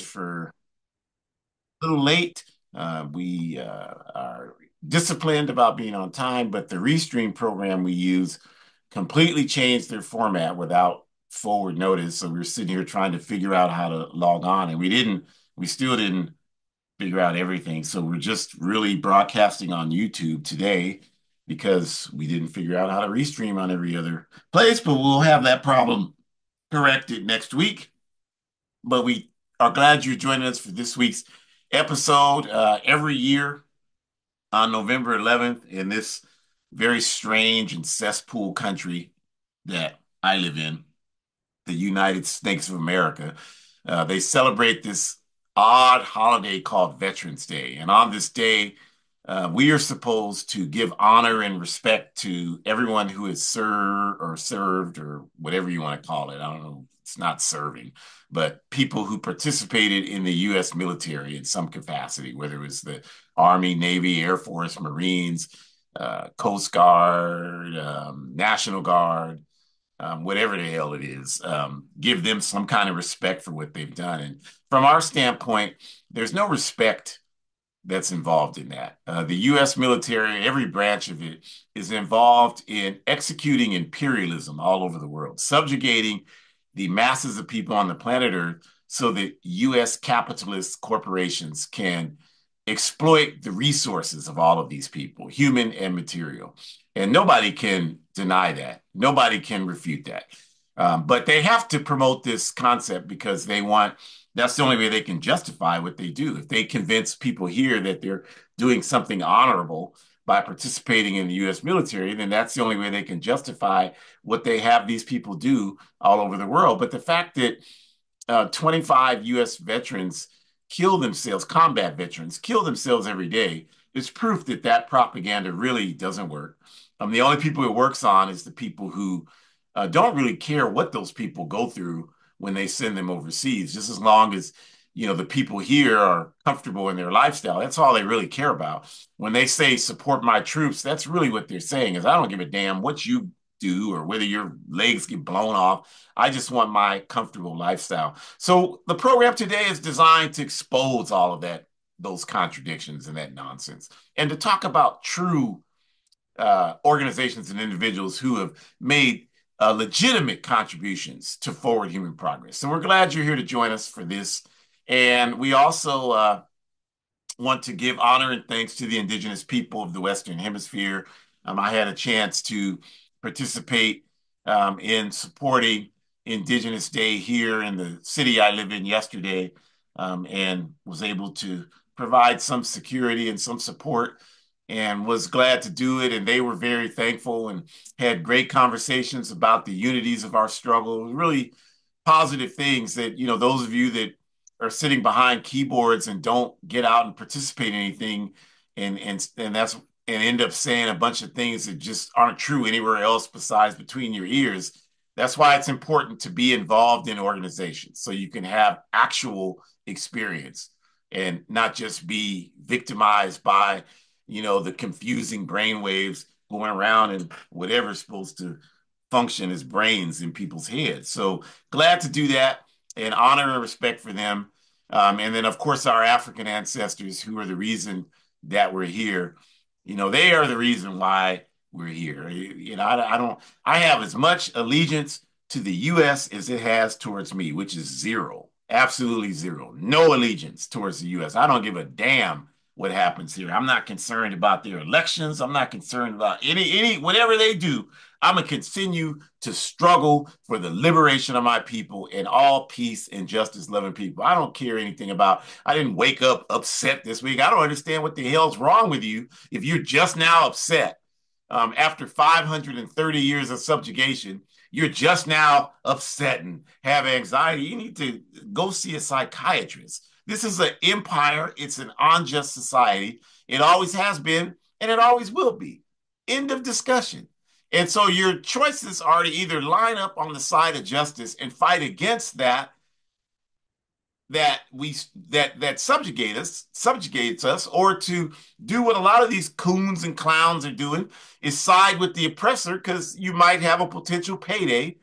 For a little late. We are disciplined about being on time, but the Restream program we use completely changed their format without forward notice. So we were sitting here trying to figure out how to log on, and we still didn't figure out everything. So we're just really broadcasting on YouTube today because we didn't figure out how to Restream on every other place, but we'll have that problem corrected next week. But we are glad you're joining us for this week's episode. Every year on November 11th, in this very strange and cesspool country that I live in, the United States of America, they celebrate this odd holiday called Veterans Day. And on this day, we are supposed to give honor and respect to everyone who has served or whatever you want to call it. I don't know. It's not serving, but people who participated in the U.S. military in some capacity, whether it was the Army, Navy, Air Force, Marines, Coast Guard, National Guard, whatever the hell it is, give them some kind of respect for what they've done. And from our standpoint, there's no respect that's involved in that. The U.S. military, every branch of it, is involved in executing imperialism all over the world, subjugating the masses of people on the planet Earth so that U.S. capitalist corporations can exploit the resources of all of these people, human and material. And nobody can deny that. Nobody can refute that. But they have to promote this concept because that's the only way they can justify what they do. If they convince people here that they're doing something honorable by participating in the U.S. military, then that's the only way they can justify what they have these people do all over the world. But the fact that 25 U.S. veterans kill themselves, combat veterans kill themselves every day, is proof that that propaganda really doesn't work. The only people it works on is the people who don't really care what those people go through when they send them overseas, just as long as the people here are comfortable in their lifestyle. That's all they really care about. When they say support my troops, that's really what they're saying is I don't give a damn what you do or whether your legs get blown off. I just want my comfortable lifestyle. So the program today is designed to expose all of that, those contradictions and that nonsense, and to talk about true organizations and individuals who have made legitimate contributions to forward human progress. So we're glad you're here to join us for this. And we also want to give honor and thanks to the indigenous people of the Western Hemisphere. I had a chance to participate in supporting Indigenous Day here in the city I live in yesterday, and was able to provide some security and some support and was glad to do it. And they were very thankful and had great conversations about the unities of our struggle. Really positive things that, those of you that are sitting behind keyboards and don't get out and participate in anything and end up saying a bunch of things that just aren't true anywhere else besides between your ears. That's why it's important to be involved in organizations so you can have actual experience and not just be victimized by the confusing brainwaves going around and whatever's supposed to function as brains in people's heads. So glad to do that and honor and respect for them. And then, of course, our African ancestors who are the reason that we're here. They are the reason why we're here. I have as much allegiance to the U.S. as it has towards me, which is zero, absolutely zero. No allegiance towards the U.S. I don't give a damn what happens here. I'm not concerned about their elections. I'm not concerned about any whatever they do. I'm gonna continue to struggle for the liberation of my people and all peace and justice loving people. I don't care anything about. I didn't wake up upset this week. I don't understand what the hell's wrong with you if you're just now upset after 530 years of subjugation. You're just now upset and have anxiety. You need to go see a psychiatrist. This is an empire. It's an unjust society. It always has been, and it always will be. End of discussion. And so your choices are to either line up on the side of justice and fight against that subjugates us, or to do what a lot of these coons and clowns are doing, is side with the oppressor because you might have a potential payday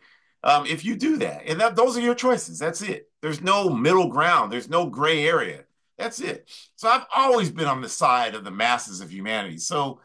if you do that. And those are your choices. That's it. There's no middle ground. There's no gray area. That's it. So I've always been on the side of the masses of humanity. So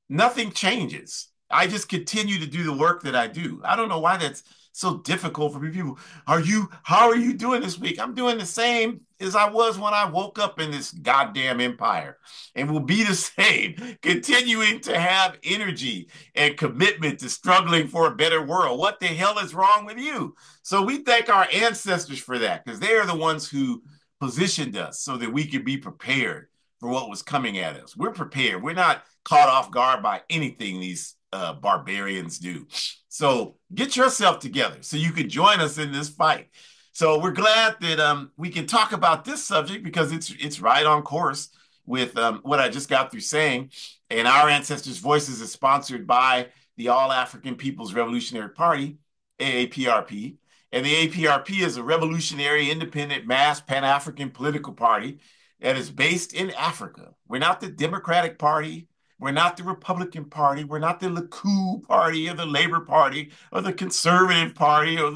nothing changes. I just continue to do the work that I do. I don't know why that's so difficult for people. How are you doing this week? I'm doing the same as I was when I woke up in this goddamn empire and will be the same, continuing to have energy and commitment to struggling for a better world. What the hell is wrong with you? So we thank our ancestors for that because they are the ones who positioned us so that we could be prepared for what was coming at us. We're prepared. We're not caught off guard by anything these barbarians do. So get yourself together so you can join us in this fight. So we're glad that we can talk about this subject because it's right on course with what I just got through saying. And Our Ancestors' Voices is sponsored by the All African People's Revolutionary Party, AAPRP. And the APRP is a revolutionary, independent, mass Pan-African political party that is based in Africa. We're not the Democratic Party. We're not the Republican Party. We're not the Likud Party or the Labor Party or the Conservative Party or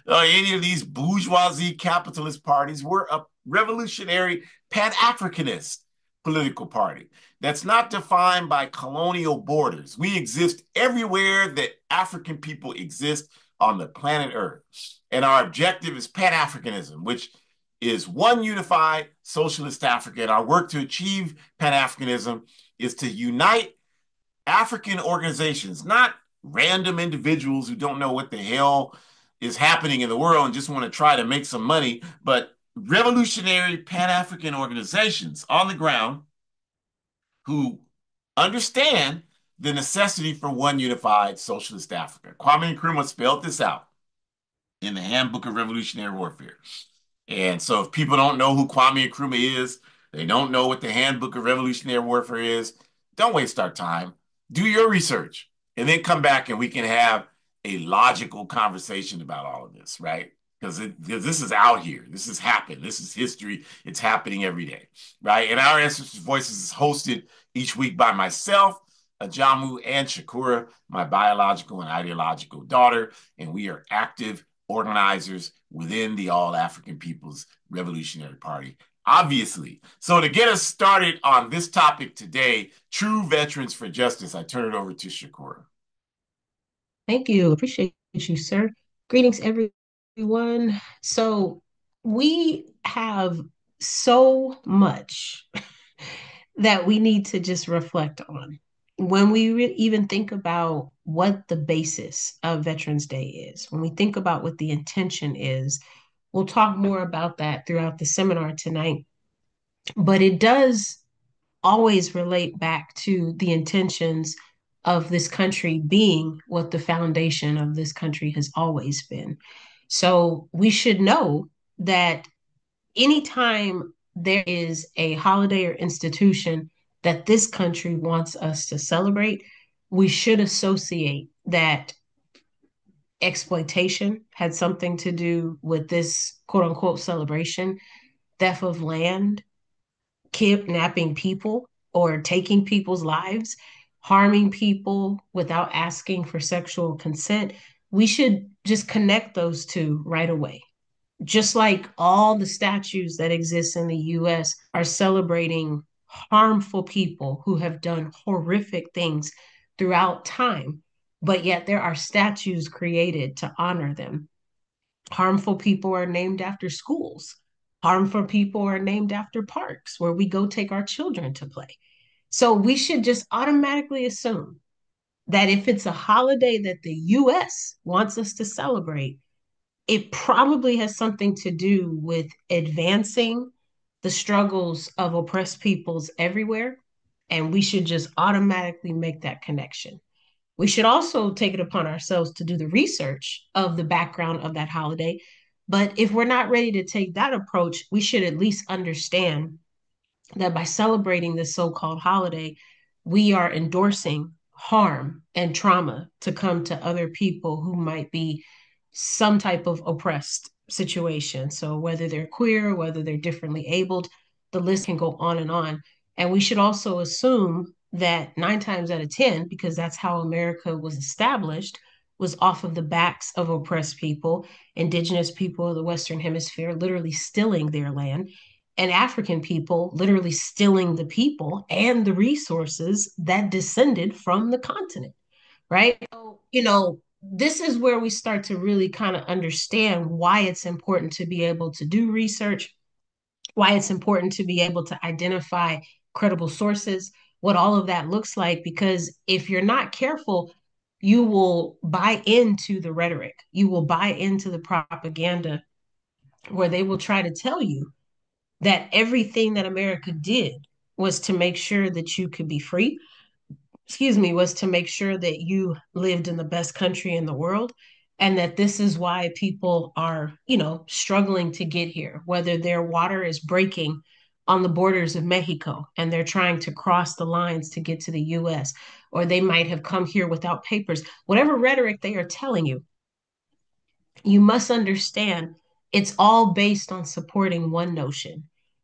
any of these bourgeoisie capitalist parties. We're a revolutionary Pan-Africanist political party that's not defined by colonial borders. We exist everywhere that African people exist on the planet Earth. And our objective is Pan-Africanism, which is one unified socialist Africa. And our work to achieve Pan-Africanism is to unite African organizations, not random individuals who don't know what the hell is happening in the world and just want to try to make some money, but revolutionary Pan-African organizations on the ground who understand the necessity for one unified socialist Africa. Kwame Nkrumah spelled this out in the Handbook of Revolutionary Warfare. And so if people don't know who Kwame Nkrumah is, they don't know what the Handbook of Revolutionary Warfare is, don't waste our time. Do your research and then come back and we can have a logical conversation about all of this, right? Because this is out here. This has happened. This is history. It's happening every day, right? And Our Ancestors' Voices is hosted each week by myself, Ajamu, and Shakura, my biological and ideological daughter. And we are active organizers within the All African People's Revolutionary Party, obviously. So to get us started on this topic today, True Veterans for Justice, I turn it over to Shakura. Thank you. Appreciate you, sir. Greetings, everyone. So, we have so much that we need to just reflect on when we even think about what the basis of Veterans Day is, when we think about what the intention is. We'll talk more about that throughout the seminar tonight, but it does always relate back to the intentions of this country being what the foundation of this country has always been. So we should know that anytime there is a holiday or institution that this country wants us to celebrate, we should associate that exploitation had something to do with this quote unquote celebration, theft of land, kidnapping people or taking people's lives, harming people without asking for sexual consent. We should just connect those two right away. Just like all the statues that exist in the US are celebrating harmful people who have done horrific things throughout time, but yet there are statues created to honor them. Harmful people are named after schools. Harmful people are named after parks where we go take our children to play. So we should just automatically assume that if it's a holiday that the US wants us to celebrate, it probably has something to do with advancing the struggles of oppressed peoples everywhere. And we should just automatically make that connection. We should also take it upon ourselves to do the research of the background of that holiday. But if we're not ready to take that approach, we should at least understand that by celebrating this so called holiday, we are endorsing harm and trauma to come to other people who might be some type of oppressed situation. So, whether they're queer, whether they're differently abled, the list can go on and on. And we should also assume that 9 times out of 10, because that's how America was established, was off of the backs of oppressed people, indigenous people of the Western Hemisphere literally stealing their land, and African people literally stealing the people and the resources that descended from the continent, right? So, this is where we start to really kind of understand why it's important to be able to do research, why it's important to be able to identify credible sources, what all of that looks like. Because if you're not careful, you will buy into the rhetoric, you will buy into the propaganda where they will try to tell you that everything that America did was to make sure that you could be free, was to make sure that you lived in the best country in the world, and that this is why people are, struggling to get here, whether their water is breaking on the borders of Mexico and they're trying to cross the lines to get to the US, or they might have come here without papers. Whatever rhetoric they are telling you, you must understand it's all based on supporting one notion,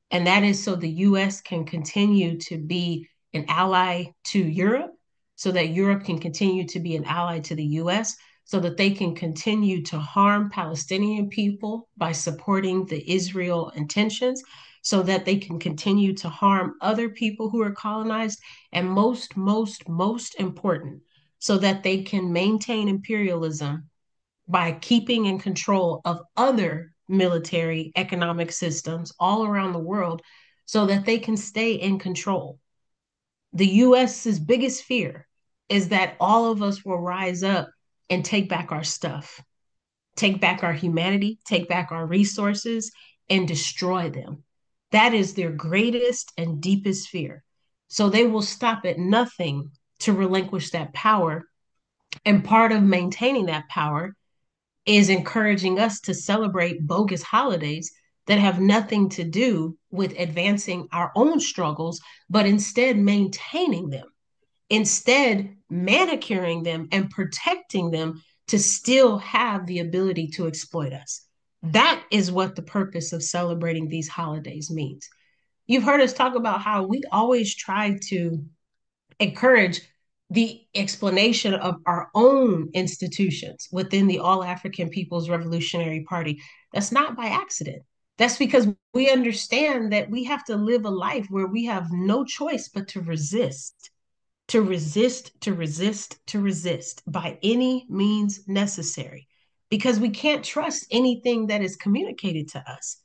and that is so the US can continue to be an ally to Europe, so that Europe can continue to be an ally to the US, so that they can continue to harm Palestinian people by supporting the Israel intentions, so that they can continue to harm other people who are colonized, and most important, so that they can maintain imperialism by keeping in control of other military economic systems all around the world, so that they can stay in control. The US's biggest fear is that all of us will rise up and take back our stuff, take back our humanity, take back our resources, and destroy them. That is their greatest and deepest fear. So they will stop at nothing to relinquish that power. And part of maintaining that power is encouraging us to celebrate bogus holidays that have nothing to do with advancing our own struggles, but instead maintaining them, instead manicuring them and protecting them to still have the ability to exploit us. That is what the purpose of celebrating these holidays means. You've heard us talk about how we always try to encourage the explanation of our own institutions within the All African People's Revolutionary Party. That's not by accident. That's because we understand that we have to live a life where we have no choice but to resist, to resist, to resist, to resist by any means necessary, because we can't trust anything that is communicated to us.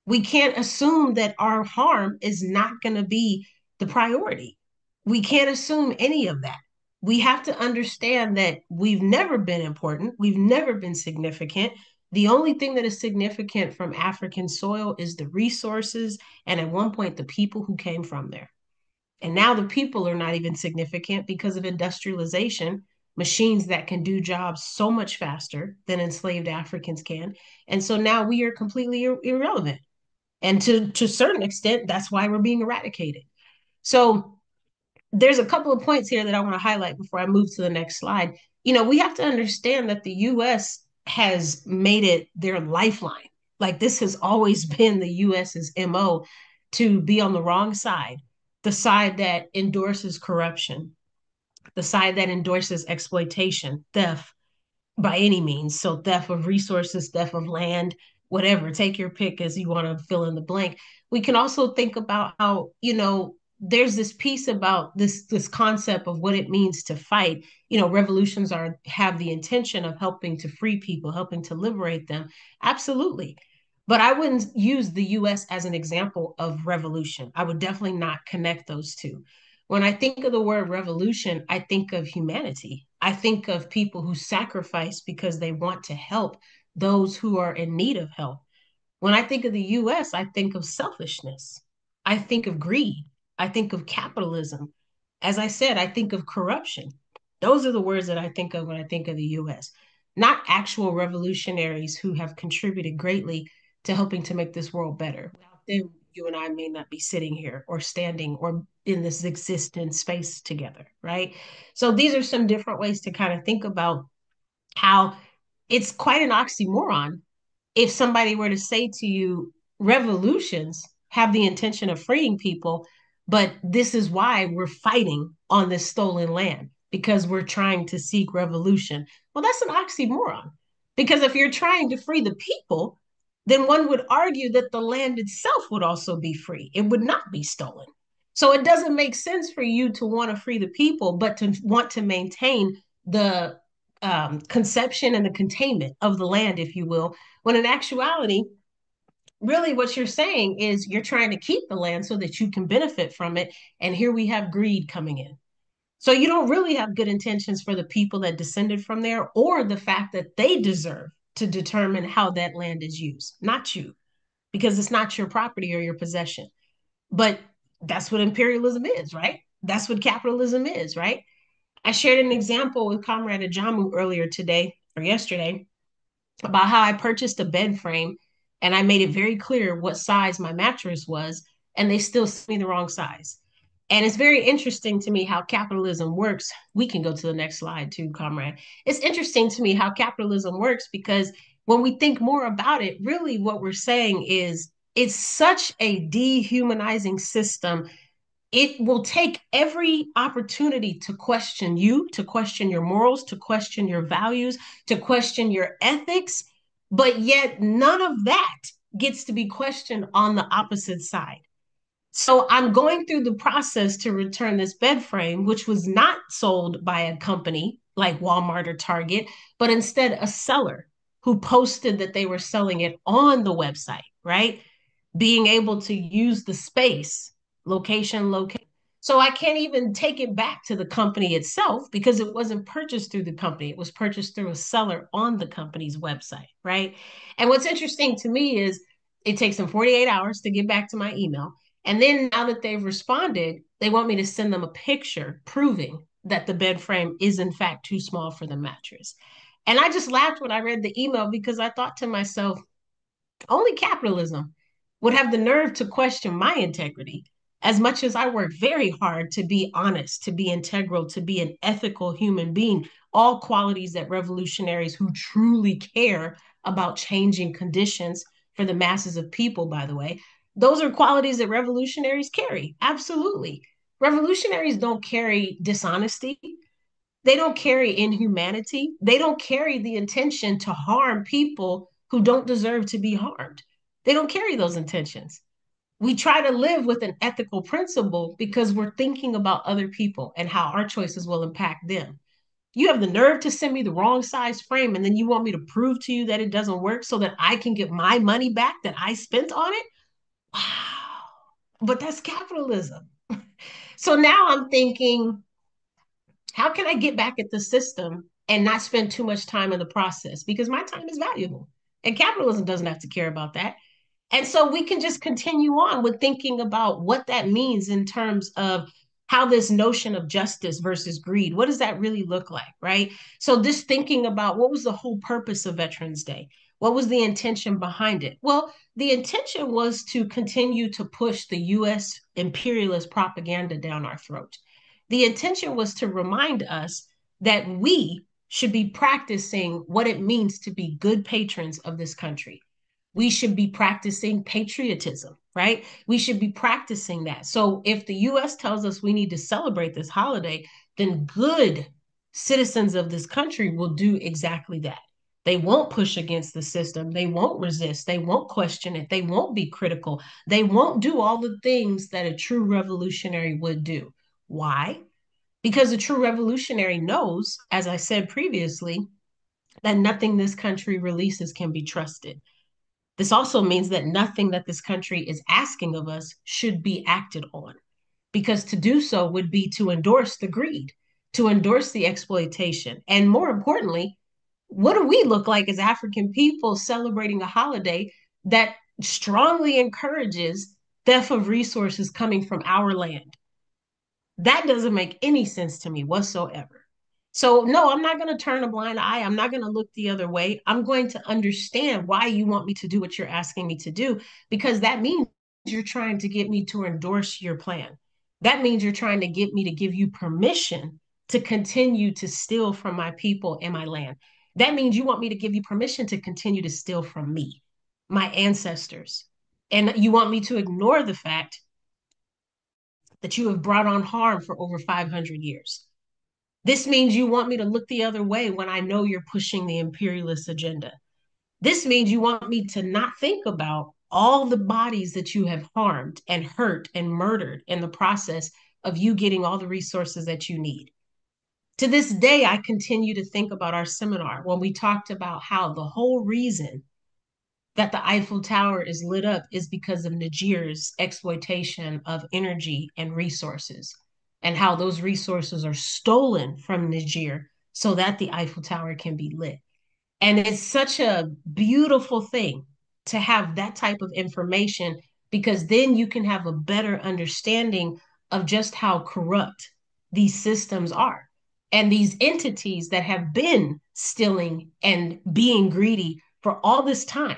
We can't assume that our harm is not going to be the priority. We can't assume any of that. We have to understand that we've never been important, we've never been significant. The only thing that is significant from African soil is the resources, and at one point, the people who came from there. And now the people are not even significant because of industrialization, machines that can do jobs so much faster than enslaved Africans can. And so now we are completely irrelevant. And to a certain extent, that's why we're being eradicated. So there's a couple of points here that I want to highlight before I move to the next slide. We have to understand that the US has made it their lifeline. Like, this has always been the US's MO, to be on the wrong side, the side that endorses corruption, the side that endorses exploitation, theft, by any means. So theft of resources, theft of land, whatever, take your pick as you want to fill in the blank. We can also think about how, there's this piece about this concept of what it means to fight. Revolutions have the intention of helping to free people, helping to liberate them. Absolutely. But I wouldn't use the US as an example of revolution. I would definitely not connect those two. When I think of the word revolution, I think of humanity. I think of people who sacrifice because they want to help those who are in need of help. When I think of the US, I think of selfishness. I think of greed. I think of capitalism. As I said, I think of corruption. Those are the words that I think of when I think of the US, not actual revolutionaries who have contributed greatly to helping to make this world better. Without them, you and I may not be sitting here or standing or in this existent space together, right? So these are some different ways to kind of think about how it's quite an oxymoron if somebody were to say to you, revolutions have the intention of freeing people, but this is why we're fighting on this stolen land. because we're trying to seek revolution. Well, that's an oxymoron. Because if you're trying to free the people, then one would argue that the land itself would also be free. It would not be stolen. So it doesn't make sense for you to want to free the people, but to want to maintain the conception and the containment of the land, if you will, when in actuality, really what you're saying is you're trying to keep the land so that you can benefit from it. And here we have greed coming in. So you don't really have good intentions for the people that descended from there or the fact that they deserve to determine how that land is used, not you, because it's not your property or your possession. But that's what imperialism is, right? That's what capitalism is, right? I shared an example with Comrade Ajamu earlier today or yesterday about how I purchased a bed frame and I made it very clear what size my mattress was, and they still sent me the wrong size. And it's very interesting to me how capitalism works. We can go to the next slide too, comrade. It's interesting to me how capitalism works because when we think more about it, really what we're saying is it's such a dehumanizing system. It will take every opportunity to question you, to question your morals, to question your values, to question your ethics, but yet none of that gets to be questioned on the opposite side. So I'm going through the process to return this bed frame, which was not sold by a company like Walmart or Target, but instead a seller who posted that they were selling it on the website, right? Being able to use the space, location. So I can't even take it back to the company itself because it wasn't purchased through the company. It was purchased through a seller on the company's website, right? And what's interesting to me is it takes them 48 hours to get back to my email. And then now that they've responded, they want me to send them a picture proving that the bed frame is in fact too small for the mattress. And I just laughed when I read the email because I thought to myself, only capitalism would have the nerve to question my integrity as much as I work very hard to be honest, to be integral, to be an ethical human being, all qualities that revolutionaries who truly care about changing conditions for the masses of people, by the way, those are qualities that revolutionaries carry. Absolutely. Revolutionaries don't carry dishonesty. They don't carry inhumanity. They don't carry the intention to harm people who don't deserve to be harmed. They don't carry those intentions. We try to live with an ethical principle because we're thinking about other people and how our choices will impact them. You have the nerve to send me the wrong size frame and then you want me to prove to you that it doesn't work so that I can get my money back that I spent on it? Wow. But that's capitalism. So now I'm thinking, how can I get back at the system and not spend too much time in the process? Because my time is valuable. And capitalism doesn't have to care about that. And so we can just continue on with thinking about what that means in terms of how this notion of justice versus greed, what does that really look like, right? So just thinking about what was the whole purpose of Veterans Day? What was the intention behind it? Well, the intention was to continue to push the US imperialist propaganda down our throat. The intention was to remind us that we should be practicing what it means to be good patrons of this country. We should be practicing patriotism, right? We should be practicing that. So if the US tells us we need to celebrate this holiday, then good citizens of this country will do exactly that. They won't push against the system. They won't resist. They won't question it. They won't be critical. They won't do all the things that a true revolutionary would do. Why? Because a true revolutionary knows, as I said previously, that nothing this country releases can be trusted. This also means that nothing that this country is asking of us should be acted on, because to do so would be to endorse the greed, to endorse the exploitation. And more importantly, what do we look like as African people celebrating a holiday that strongly encourages theft of resources coming from our land? That doesn't make any sense to me whatsoever. So, no, I'm not going to turn a blind eye. I'm not going to look the other way. I'm going to understand why you want me to do what you're asking me to do, because that means you're trying to get me to endorse your plan. That means you're trying to get me to give you permission to continue to steal from my people and my land. That means you want me to give you permission to continue to steal from me, my ancestors. And you want me to ignore the fact that you have brought on harm for over 500 years. This means you want me to look the other way when I know you're pushing the imperialist agenda. This means you want me to not think about all the bodies that you have harmed and hurt and murdered in the process of you getting all the resources that you need. To this day, I continue to think about our seminar when we talked about how the whole reason that the Eiffel Tower is lit up is because of Niger's exploitation of energy and resources, and how those resources are stolen from Niger so that the Eiffel Tower can be lit. And it's such a beautiful thing to have that type of information because then you can have a better understanding of just how corrupt these systems are. And these entities that have been stealing and being greedy for all this time.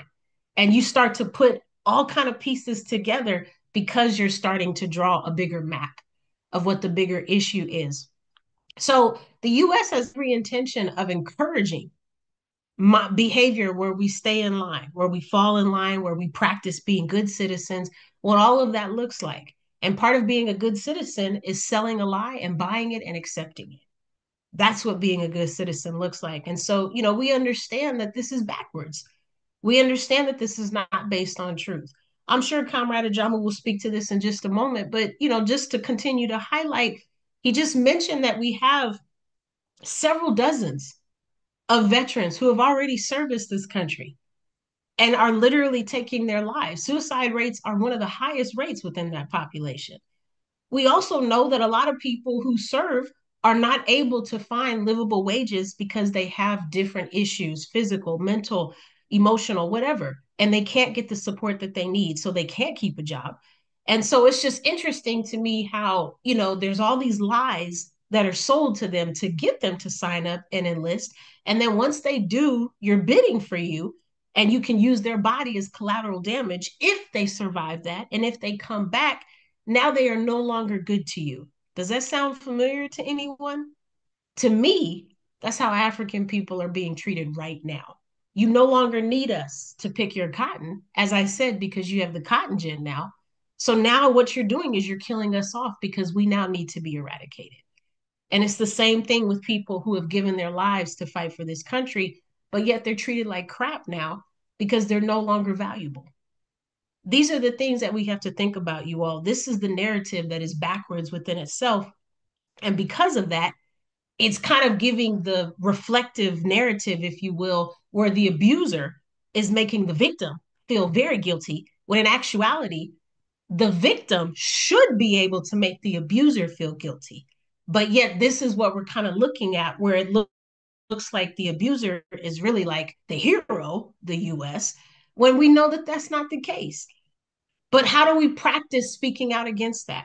And you start to put all kind of pieces together because you're starting to draw a bigger map of what the bigger issue is. So the US has every intention of encouraging behavior where we stay in line, where we fall in line, where we practice being good citizens, what all of that looks like. And part of being a good citizen is selling a lie and buying it and accepting it. That's what being a good citizen looks like. And so, we understand that this is backwards. We understand that this is not based on truth. I'm sure Comrade Ajama will speak to this in just a moment, but just to continue to highlight, he just mentioned that we have several dozens of veterans who have already serviced this country and are literally taking their lives. Suicide rates are one of the highest rates within that population. We also know that a lot of people who serve are not able to find livable wages because they have different issues, physical, mental, emotional, whatever, and they can't get the support that they need, so they can't keep a job. And so it's just interesting to me how, there's all these lies that are sold to them to get them to sign up and enlist. And then once they do, you're bidding for you, and you can use their body as collateral damage if they survive that. And if they come back, now they are no longer good to you. Does that sound familiar to anyone? To me, that's how African people are being treated right now. You no longer need us to pick your cotton, as I said, because you have the cotton gin now. So now what you're doing is you're killing us off because we now need to be eradicated. And it's the same thing with people who have given their lives to fight for this country, but yet they're treated like crap now because they're no longer valuable. These are the things that we have to think about, you all. This is the narrative that is backwards within itself. And because of that, it's kind of giving the reflective narrative, if you will, where the abuser is making the victim feel very guilty, when in actuality, the victim should be able to make the abuser feel guilty. But yet, this is what we're kind of looking at, where it looks like the abuser is really like the hero, the US, when we know that that's not the case. But how do we practice speaking out against that?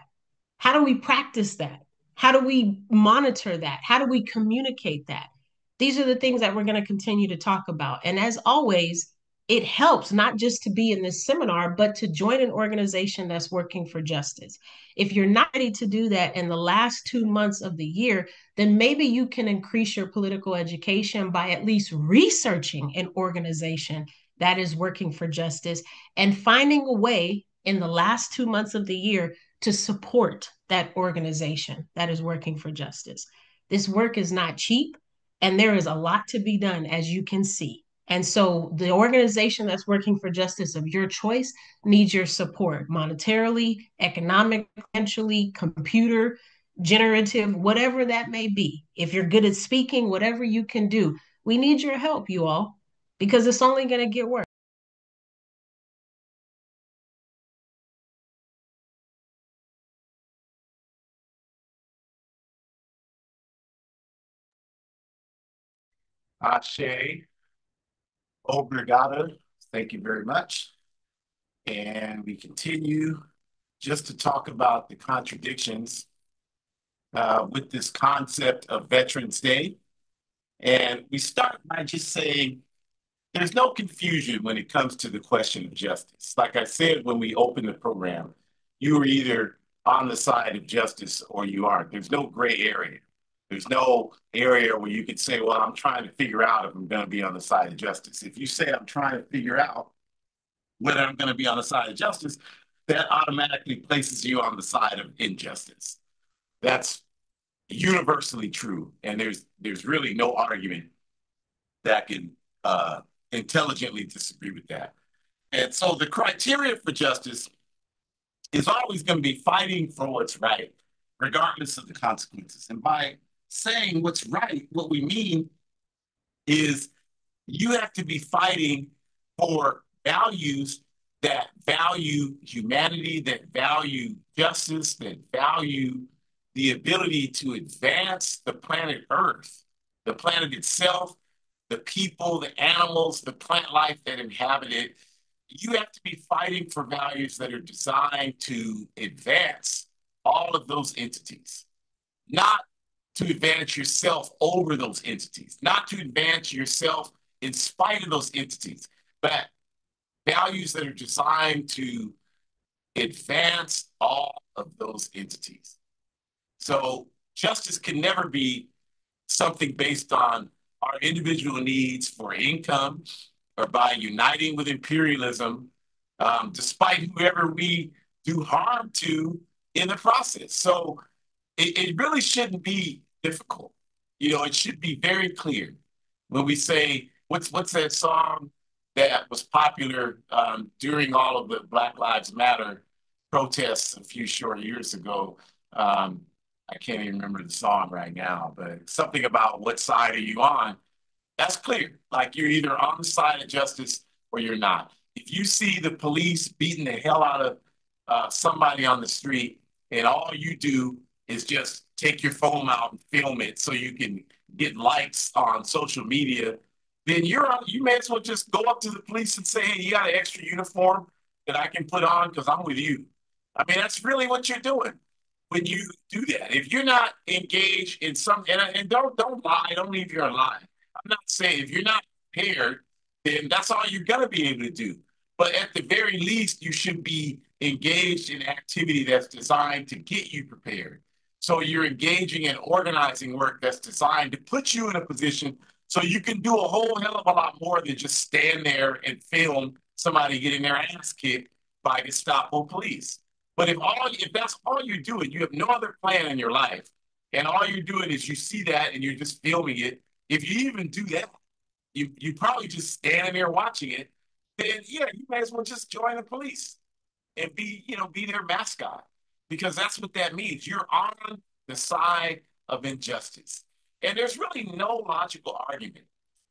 How do we practice that? How do we monitor that? How do we communicate that? These are the things that we're going to continue to talk about. And as always, it helps not just to be in this seminar, but to join an organization that's working for justice. If you're not ready to do that in the last 2 months of the year, then maybe you can increase your political education by at least researching an organization that is working for justice and finding a way in the last 2 months of the year to support that organization that is working for justice. This work is not cheap, and there is a lot to be done, as you can see. And so the organization that's working for justice of your choice needs your support monetarily, economically, financially, computer, generative, whatever that may be. If you're good at speaking, whatever you can do, we need your help, you all, because it's only going to get worse. Ashe, obrigado. Thank you very much. And we continue just to talk about the contradictions with this concept of Veterans Day. And we start by just saying there's no confusion when it comes to the question of justice. Like I said when we opened the program, you are either on the side of justice or you aren't. There's no gray area. There's no area where you could say, well, I'm trying to figure out if I'm going to be on the side of justice. If you say I'm trying to figure out whether I'm going to be on the side of justice, that automatically places you on the side of injustice. That's universally true, and there's really no argument that can intelligently disagree with that. And so the criteria for justice is always going to be fighting for what's right, regardless of the consequences. And by saying what's right, what we mean is you have to be fighting for values that value humanity, that value justice, that value the ability to advance the planet Earth, the planet itself, the people, the animals, the plant life that inhabit it. You have to be fighting for values that are designed to advance all of those entities, not to advance yourself over those entities, not to advance yourself in spite of those entities, but values that are designed to advance all of those entities. So justice can never be something based on our individual needs for income or by uniting with imperialism, despite whoever we do harm to in the process. So it really shouldn't be difficult. It should be very clear when we say, what's that song that was popular during all of the Black Lives Matter protests a few short years ago? I can't even remember the song right now, but something about what side are you on? That's clear. Like you're either on the side of justice or you're not. If you see the police beating the hell out of somebody on the street and all you do is just take your phone out and film it so you can get likes on social media, then you may as well just go up to the police and say, hey, you got an extra uniform that I can put on because I'm with you. I mean, that's really what you're doing when you do that. If you're not engaged in some, and don't lie, don't leave your lie. I'm not saying if you're not prepared, then that's all you're gonna be able to do. But at the very least, you should be engaged in activity that's designed to get you prepared. So you're engaging in organizing work that's designed to put you in a position so you can do a whole hell of a lot more than just stand there and film somebody getting their ass kicked by Gestapo police. But if that's all you're doing, you have no other plan in your life, and all you're doing is you see that and you're just filming it. If you even do that, you probably just standing there watching it. Then yeah, you may as well just join the police and be their mascot because that's what that means. You're on the side of injustice, and there's really no logical argument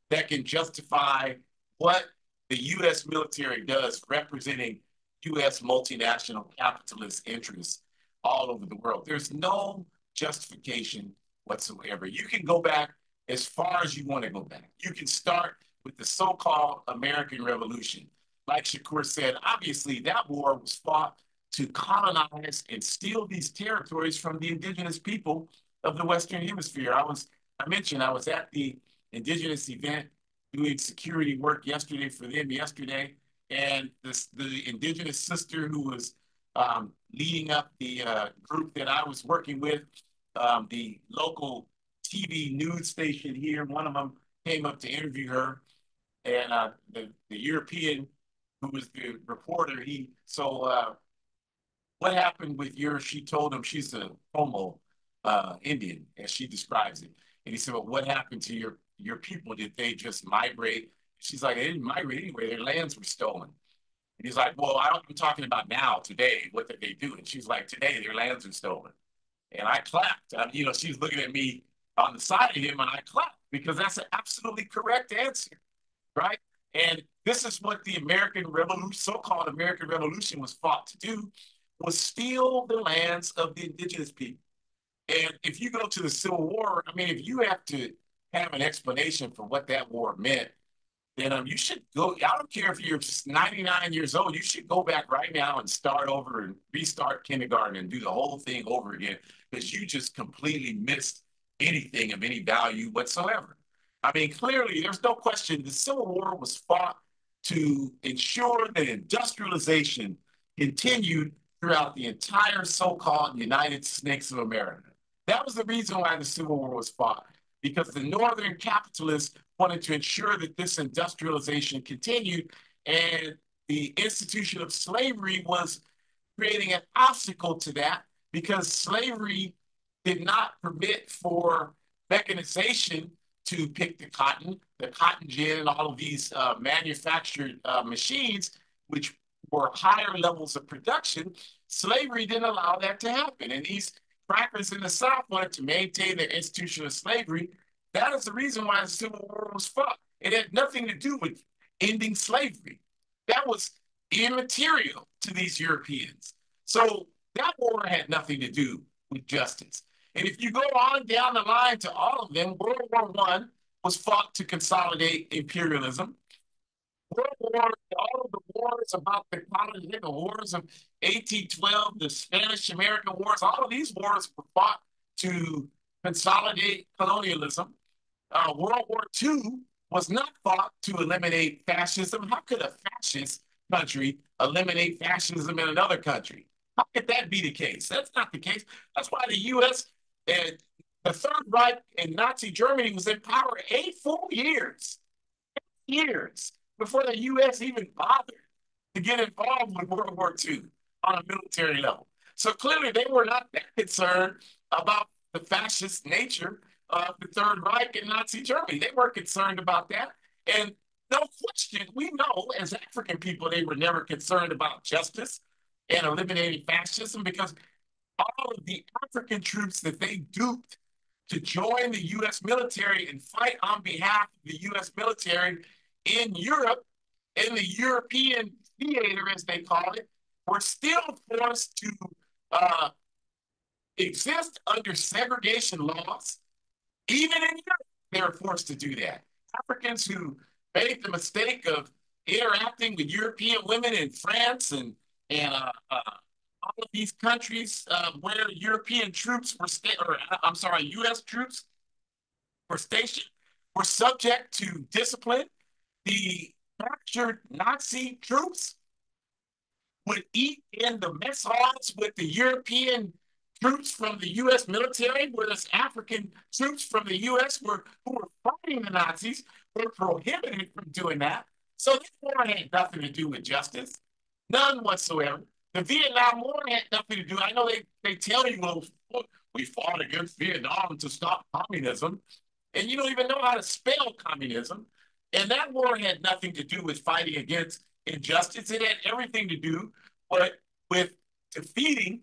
that can justify what the U.S. military does representing U.S. multinational capitalist interests all over the world. There's no justification whatsoever. You can go back as far as you want to go back. You can start with the so-called American Revolution. Like Shakur said, obviously that war was fought to colonize and steal these territories from the indigenous people of the Western Hemisphere. I mentioned I was at the indigenous event doing security work yesterday for them yesterday, and the indigenous sister who was leading up the group that I was working with, the local TV news station here, one of them came up to interview her, and the European who was the reporter, what happened with she told him she's a Homo Indian, as she describes it. And he said, well, what happened to your people? Did they just migrate? She's like, they didn't migrate anyway. Their lands were stolen. And he's like, well, I'm talking about now, today. What did they do? And she's like, today, their lands are stolen. And I clapped. She's looking at me on the side of him, and I clapped because that's an absolutely correct answer, right? And this is what the American Revolution, so-called American Revolution, was fought to do, was steal the lands of the indigenous people. And if you go to the Civil War, I mean, if you have to have an explanation for what that war meant, then you should go. I don't care if you're 99 years old, you should go back right now and start over and restart kindergarten and do the whole thing over again because you just completely missed anything of any value whatsoever. I mean, clearly, there's no question the Civil War was fought to ensure that industrialization continued throughout the entire so-called United States of America. That was the reason why the Civil War was fought, because the Northern capitalists wanted to ensure that this industrialization continued, and the institution of slavery was creating an obstacle to that because slavery did not permit for mechanization to pick the cotton gin, and all of these manufactured machines, which were higher levels of production. Slavery didn't allow that to happen. And these crackers in the South wanted to maintain their institution of slavery. That is the reason why the Civil War was fought. It had nothing to do with ending slavery. That was immaterial to these Europeans. So that war had nothing to do with justice. And if you go on down the line to all of them, World War I was fought to consolidate imperialism. World War, all of the wars about the colonies, the wars of 1812, the Spanish American Wars, all of these wars were fought to consolidate colonialism. World War II was not fought to eliminate fascism. How could a fascist country eliminate fascism in another country? How could that be the case? That's not the case. That's why the U.S. and the Third Reich and Nazi Germany was in power 8 full years before the U.S. even bothered to get involved with World War II on a military level. So clearly, they were not that concerned about the fascist nature of the Third Reich and Nazi Germany. They weren't concerned about that. And no question, we know as African people, they were never concerned about justice and eliminating fascism, because all of the African troops that they duped to join the U.S. military and fight on behalf of the U.S. military in Europe, in the European theater, as they call it, were still forced to uh, exist under segregation laws. Even in Europe, they were forced to do that. Africans who made the mistake of interacting with European women in France and all of these countries where European troops were or I'm sorry, U.S. troops were stationed, were subject to discipline. The captured Nazi troops would eat in the mess halls with the European troops from the U.S. military, whereas African troops from the U.S. who were fighting the Nazis were prohibited from doing that. So this war had nothing to do with justice, none whatsoever. The Vietnam War had nothing to do. I know they tell you, well, we fought against Vietnam to stop communism, and you don't even know how to spell communism. And that war had nothing to do with fighting against injustice. It had everything to do with defeating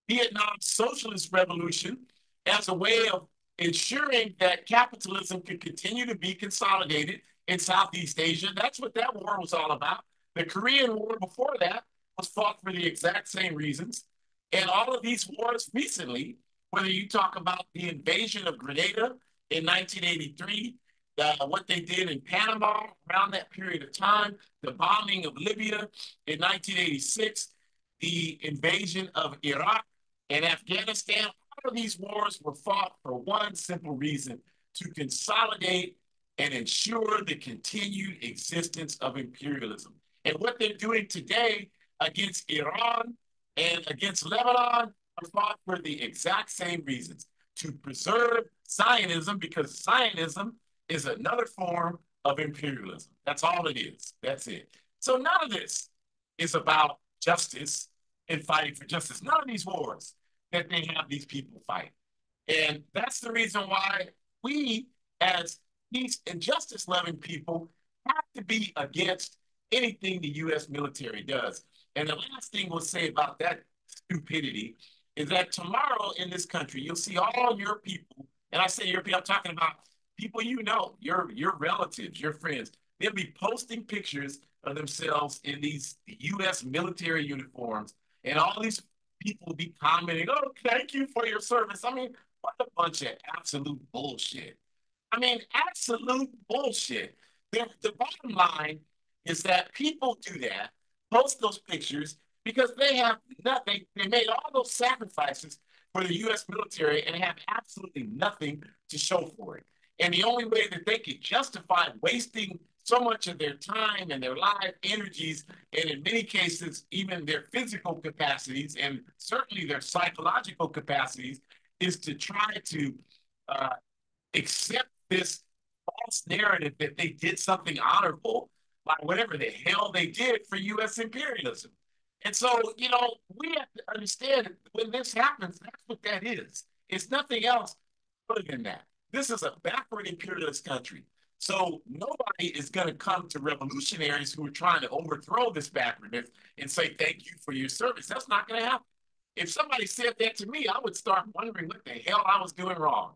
Vietnam's socialist revolution as a way of ensuring that capitalism could continue to be consolidated in Southeast Asia. That's what that war was all about. The Korean War before that was fought for the exact same reasons. And all of these wars recently, whether you talk about the invasion of Grenada in 1983, what they did in Panama around that period of time, the bombing of Libya in 1986, the invasion of Iraq and Afghanistan, all of these wars were fought for one simple reason: to consolidate and ensure the continued existence of imperialism. And what they're doing today against Iran and against Lebanon are fought for the exact same reasons: to preserve Zionism, because Zionism is another form of imperialism. That's all it is. That's it. So none of this is about justice and fighting for justice. None of these wars that they have these people fight. And that's the reason why we, as peace and justice loving people, have to be against anything the U.S. military does. And the last thing we'll say about that stupidity is that tomorrow in this country, you'll see all your people, and I say your people, I'm talking about people you know, your relatives, your friends. They'll be posting pictures of themselves in these U.S. military uniforms, and all these people will be commenting, "Oh, thank you for your service." I mean, what a bunch of absolute bullshit. I mean, absolute bullshit. The bottom line is that people do that, post those pictures, because they have nothing. They made all those sacrifices for the U.S. military and have absolutely nothing to show for it. And the only way that they could justify wasting so much of their time and their life energies, and in many cases, even their physical capacities and certainly their psychological capacities, is to try to uh, accept this false narrative that they did something honorable by whatever the hell they did for U.S. imperialism. And so, we have to understand when this happens, that's what that is. It's nothing else other than that. This is a backward imperialist country. So nobody is going to come to revolutionaries who are trying to overthrow this backwardness and say, thank you for your service. That's not going to happen. If somebody said that to me, I would start wondering what the hell I was doing wrong.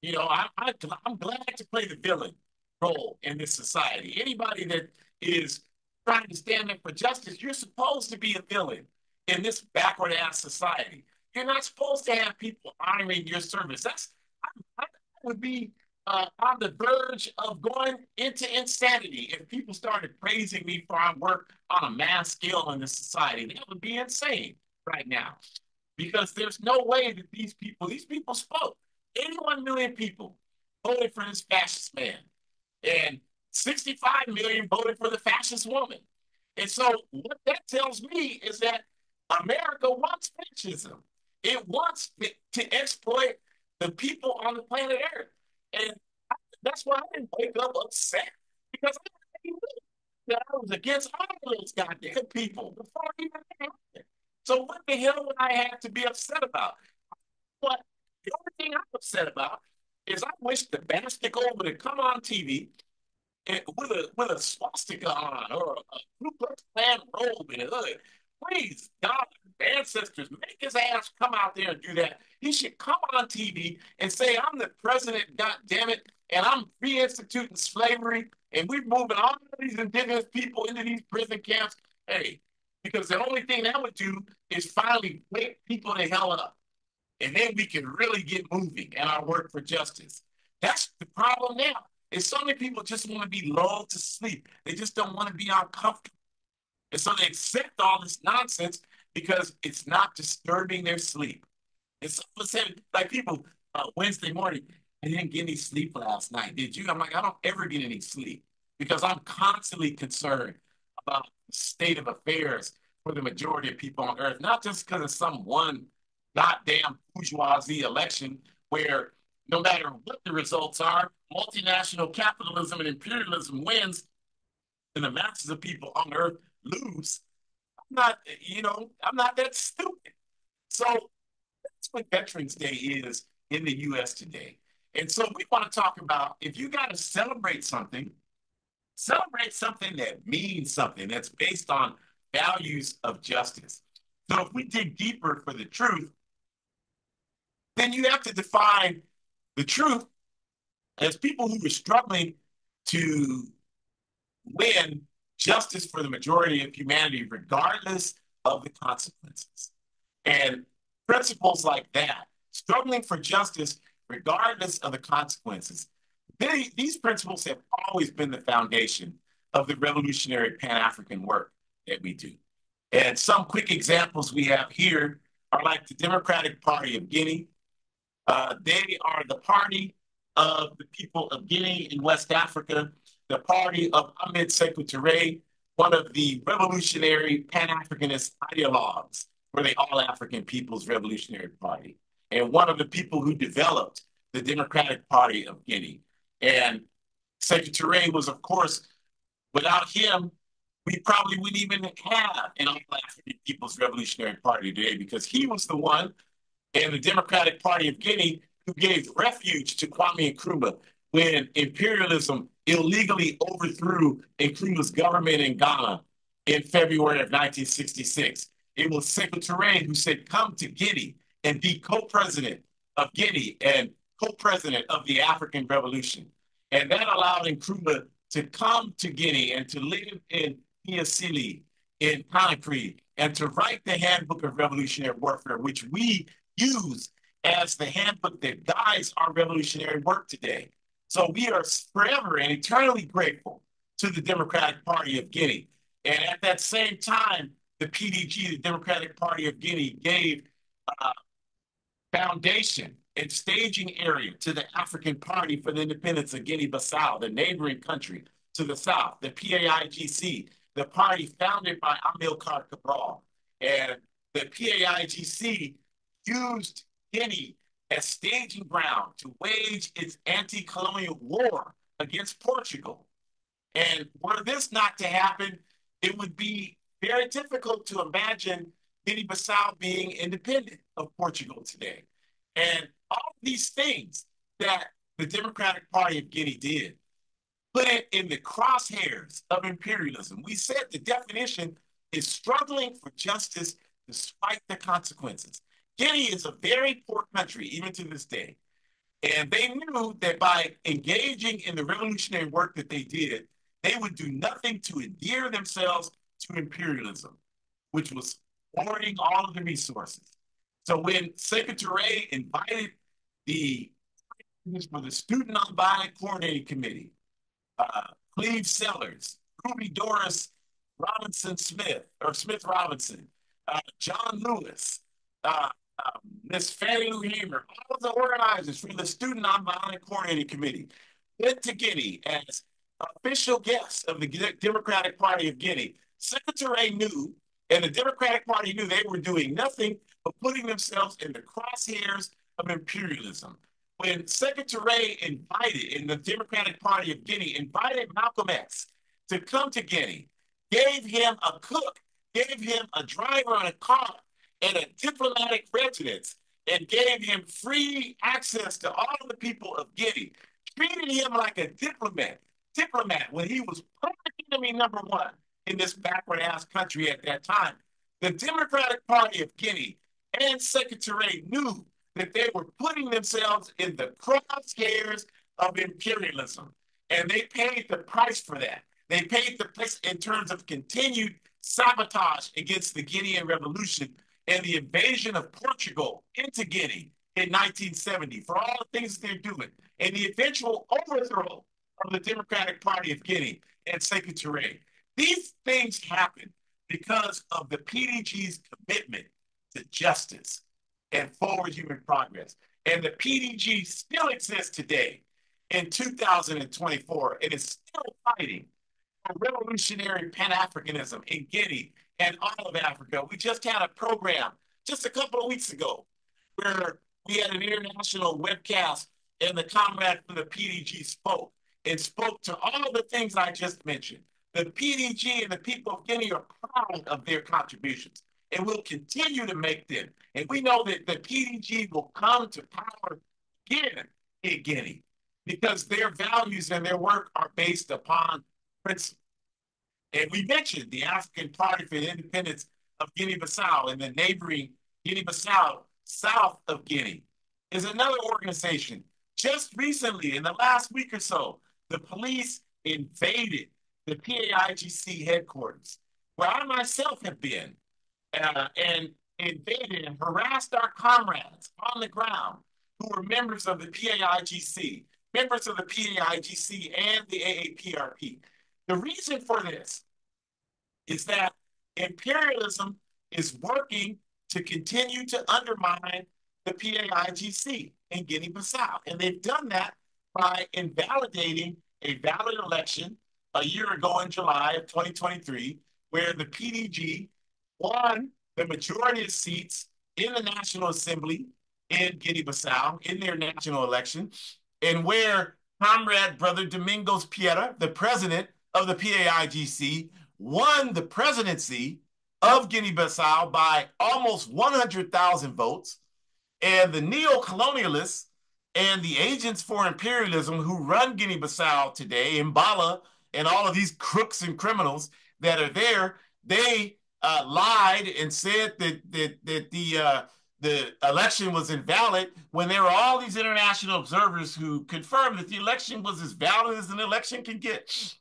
You know, I'm glad to play the villain role in this society. Anybody that is trying to stand up for justice, you're supposed to be a villain in this backward ass society. You're not supposed to have people honoring your service. I would be on the verge of going into insanity if people started praising me for my work on a mass scale in this society. That would be insane right now because there's no way that these people spoke. 81 million people voted for this fascist man, and 65 million voted for the fascist woman. And so, what that tells me is that America wants fascism. It wants to exploit the people on the planet Earth. And that's why I didn't wake up upset because I knew that I was against all of those goddamn people before it even happened. So, what the hell would I have to be upset about? But the only thing I'm upset about is I wish the bastard over to come on TV and with a swastika on or a Ku Klux Klan robe in it. Please, God, ancestors, make his ass come out there and do that. He should come on TV and say, I'm the president, God damn it, and I'm reinstituting slavery, and we're moving all of these indigenous people into these prison camps. Hey, because the only thing that would do is finally wake people the hell up. And then we can really get moving in our work for justice. That's the problem now. Is so many people just want to be lulled to sleep. They just don't want to be uncomfortable. And so they accept all this nonsense because it's not disturbing their sleep. And someone said, like people, Wednesday morning, I didn't get any sleep last night. Did you? I'm like, I don't ever get any sleep because I'm constantly concerned about the state of affairs for the majority of people on earth, not just because of some one goddamn bourgeoisie election where no matter what the results are, multinational capitalism and imperialism wins and the masses of people on earth lose. I'm not, I'm not that stupid. So that's what Veterans Day is in the US today. And so we want to talk about if you got to celebrate something that means something that's based on values of justice. So if we dig deeper for the truth, then you have to define the truth as people who were struggling to win justice for the majority of humanity, regardless of the consequences. And principles like that, struggling for justice, regardless of the consequences, these principles have always been the foundation of the revolutionary Pan African work that we do. And some quick examples we have here are like the Democratic Party of Guinea. They are the party of the people of Guinea in West Africa, the party of Ahmed Sekou Touré, one of the revolutionary Pan-Africanist ideologues for the All-African People's Revolutionary Party, and one of the people who developed the Democratic Party of Guinea. And Sekou Touré was, of course, without him, we probably wouldn't even have an All-African People's Revolutionary Party today because he was the one and the Democratic Party of Guinea, who gave refuge to Kwame Nkrumah when imperialism illegally overthrew Nkrumah's government in Ghana in February of 1966. It was Sekou Touré who said, come to Guinea and be co-president of Guinea and co-president of the African Revolution. And that allowed Nkrumah to come to Guinea and to live in Niasili, in Conakry, and to write the Handbook of Revolutionary Warfare, which we use as the handbook that guides our revolutionary work today. So we are forever and eternally grateful to the Democratic Party of Guinea. And at that same time, the PDG, the Democratic Party of Guinea, gave foundation and staging area to the African Party for the Independence of Guinea-Bissau, the neighboring country to the south, the PAIGC, the party founded by Amilcar Cabral. And the PAIGC used Guinea as staging ground to wage its anti-colonial war against Portugal. And were this not to happen, it would be very difficult to imagine Guinea-Bissau being independent of Portugal today. And all of these things that the Democratic Party of Guinea did put it in the crosshairs of imperialism. We said the definition is struggling for justice despite the consequences. Guinea is a very poor country, even to this day. And they knew that by engaging in the revolutionary work that they did, they would do nothing to endear themselves to imperialism, which was hoarding all of the resources. So when Secretary invited the for the Student Nonviolent Coordinating Committee, Cleve Sellers, Ruby Doris Robinson Smith, or Smith Robinson, John Lewis, uh, Miss Fannie Lou Hamer, all of the organizers from the Student Nonviolent Coordinating Committee went to Guinea as official guests of the Democratic Party of Guinea. Secretary knew, and the Democratic Party knew they were doing nothing but putting themselves in the crosshairs of imperialism. When Secretary invited, in the Democratic Party of Guinea, invited Malcolm X to come to Guinea, gave him a cook, gave him a driver on a car, and a diplomatic residence, and gave him free access to all of the people of Guinea, treated him like a diplomat when he was public enemy number one in this backward ass country at that time. The Democratic Party of Guinea and Secretary knew that they were putting themselves in the crosshairs of imperialism. And they paid the price for that. They paid the price in terms of continued sabotage against the Guinean Revolution and the invasion of Portugal into Guinea in 1970 for all the things they're doing, and the eventual overthrow of the Democratic Party of Guinea and Sekou Touré. These things happen because of the PDG's commitment to justice and forward human progress. And the PDG still exists today in 2024. It is still fighting for revolutionary Pan-Africanism in Guinea and all of Africa. We just had a program just a couple of weeks ago where we had an international webcast and the comrade from the PDG spoke to all the things I just mentioned. The PDG and the people of Guinea are proud of their contributions and will continue to make them. And we know that the PDG will come to power again in Guinea because their values and their work are based upon principle. And we mentioned the African Party for the Independence of Guinea-Bissau and the neighboring Guinea-Bissau, south of Guinea, is another organization. Just recently, in the last week or so, the police invaded the PAIGC headquarters, where I myself have been, and invaded and harassed our comrades on the ground who were members of the PAIGC, members of the PAIGC and the AAPRP. The reason for this is that imperialism is working to continue to undermine the PAIGC in Guinea-Bissau. And they've done that by invalidating a valid election a year ago in July of 2023, where the PDG won the majority of seats in the National Assembly in Guinea-Bissau in their national election, and where Comrade Brother Domingos Piera, the president of the PAIGC, won the presidency of Guinea-Bissau by almost 100,000 votes. And the neo-colonialists and the agents for imperialism who run Guinea-Bissau today, Mbala and all of these crooks and criminals that are there, they lied and said that the election was invalid when there were all these international observers who confirmed that the election was as valid as an election can get.